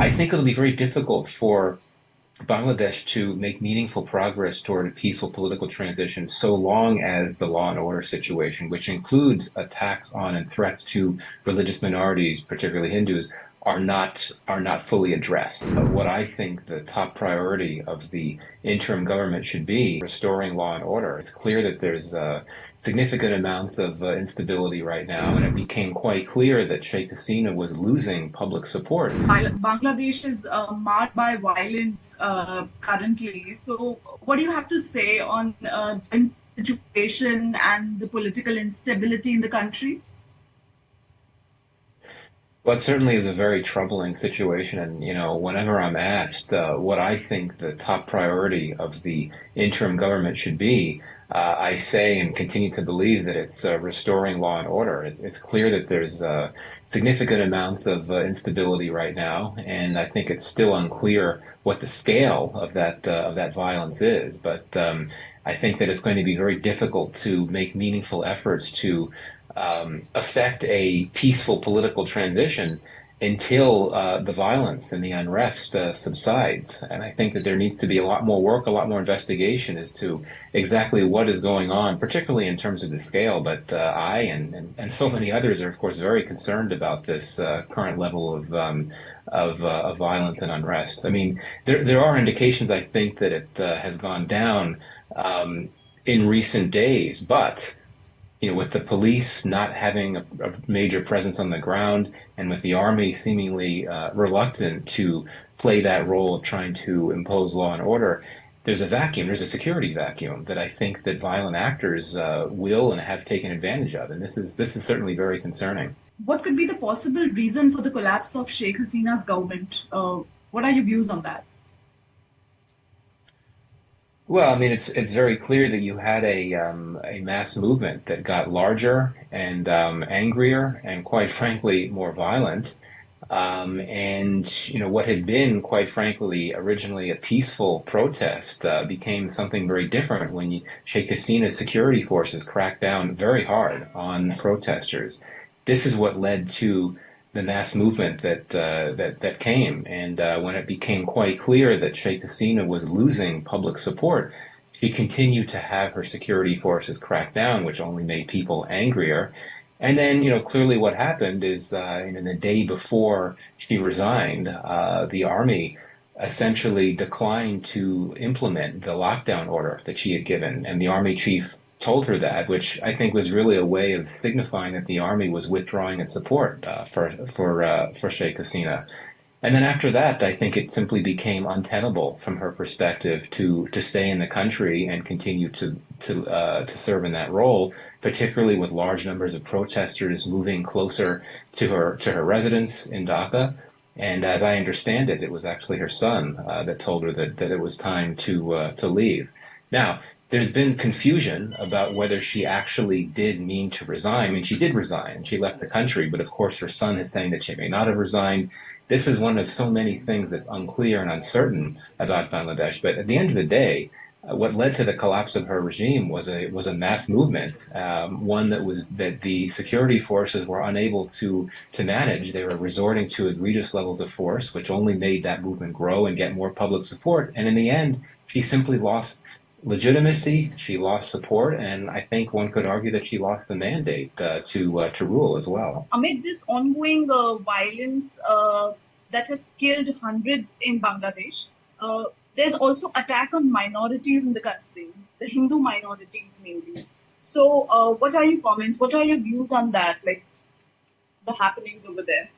I think it'll be very difficult for Bangladesh to make meaningful progress toward a peaceful political transition so long as the law and order situation, which includes attacks on and threats to religious minorities, particularly Hindus, are not fully addressed. What I think the top priority of the interim government should be restoring law and order. It's clear that there's significant amounts of instability right now, and it became quite clear that Sheikh Hasina was losing public support. Bangladesh is marked by violence currently. So, what do you have to say on the situation and the political instability in the country? Well, it certainly is a very troubling situation. And, whenever I'm asked what I think the top priority of the interim government should be, I say and continue to believe that it's restoring law and order. It's clear that there's significant amounts of instability right now, and I think it's still unclear what the scale of that violence is. But I think that it's going to be very difficult to make meaningful efforts to affect a peaceful political transition until the violence and the unrest subsides. And I think that there needs to be a lot more work, a lot more investigation as to exactly what is going on, particularly in terms of the scale. But I and so many others are, of course, very concerned about this current level of violence and unrest. I mean, there are indications, I think, that it has gone down in recent days, but with the police not having a major presence on the ground and with the army seemingly reluctant to play that role of trying to impose law and order, there's a vacuum, there's a security vacuum that I think that violent actors will and have taken advantage of. And this is certainly very concerning. What could be the possible reason for the collapse of Sheikh Hasina's government? What are your views on that? Well, I mean, it's very clear that you had a mass movement that got larger and angrier and, quite frankly, more violent. And what had been, quite frankly, originally a peaceful protest became something very different when Sheikh Hasina's security forces cracked down very hard on protesters. This is what led to the mass movement that came. And when it became quite clear that Sheikh Hasina was losing public support, she continued to have her security forces crack down, which only made people angrier. And then, clearly what happened is, in the day before she resigned, the army essentially declined to implement the lockdown order that she had given. And the army chief told her that, which I think was really a way of signifying that the army was withdrawing its support for Sheikh Hasina. And then after that, I think it simply became untenable from her perspective to stay in the country and continue to serve in that role, particularly with large numbers of protesters moving closer to her residence in Dhaka. And as I understand it, it was actually her son that told her that it was time to leave. Now, there's been confusion about whether she actually did mean to resign. I mean, she did resign. She left the country, but of course her son is saying that she may not have resigned. This is one of so many things that's unclear and uncertain about Bangladesh. But at the end of the day, what led to the collapse of her regime was a mass movement, one that the security forces were unable to manage. They were resorting to egregious levels of force, which only made that movement grow and get more public support. And in the end, she simply lost legitimacy, she lost support, and I think one could argue that she lost the mandate to rule as well. Amid this ongoing violence that has killed hundreds in Bangladesh, there's also attack on minorities in the country, the Hindu minorities mainly. So, what are your comments? What are your views on that? Like the happenings over there?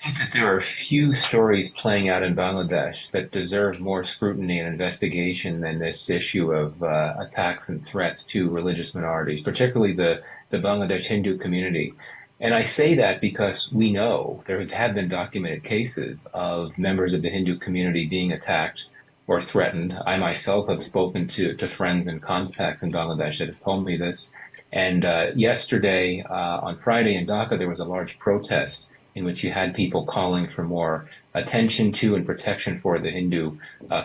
I think that there are few stories playing out in Bangladesh that deserve more scrutiny and investigation than this issue of attacks and threats to religious minorities, particularly the Bangladesh Hindu community. And I say that because we know there have been documented cases of members of the Hindu community being attacked or threatened. I myself have spoken to friends and contacts in Bangladesh that have told me this. And yesterday, on Friday in Dhaka, there was a large protest in which you had people calling for more attention to and protection for the Hindu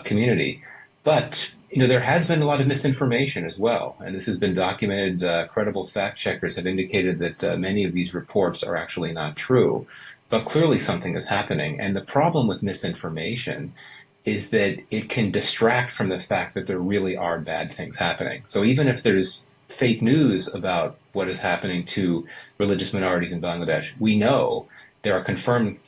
community. But there has been a lot of misinformation as well, and this has been documented. Credible fact checkers have indicated that many of these reports are actually not true. but clearly something is happening. And the problem with misinformation is that it can distract from the fact that there really are bad things happening. So even if there's fake news about what is happening to religious minorities in Bangladesh, we know there are confirmed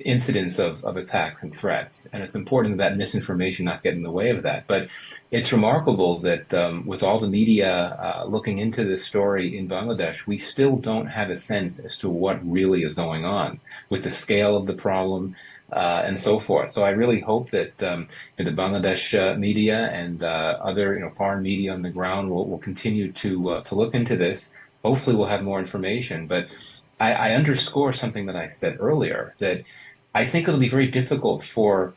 incidents of attacks and threats, and it's important that misinformation not get in the way of that. But it's remarkable that with all the media looking into this story in Bangladesh, we still don't have a sense as to what really is going on with the scale of the problem and so forth. So I really hope that the Bangladesh media and other foreign media on the ground will continue to look into this. Hopefully, we'll have more information. But I underscore something that I said earlier that I think it'll be very difficult for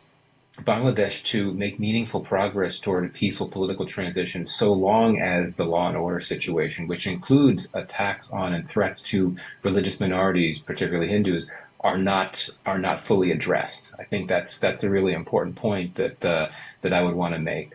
Bangladesh to make meaningful progress toward a peaceful political transition so long as the law and order situation, which includes attacks on and threats to religious minorities, particularly Hindus, are not fully addressed. I think that's a really important point that I would want to make.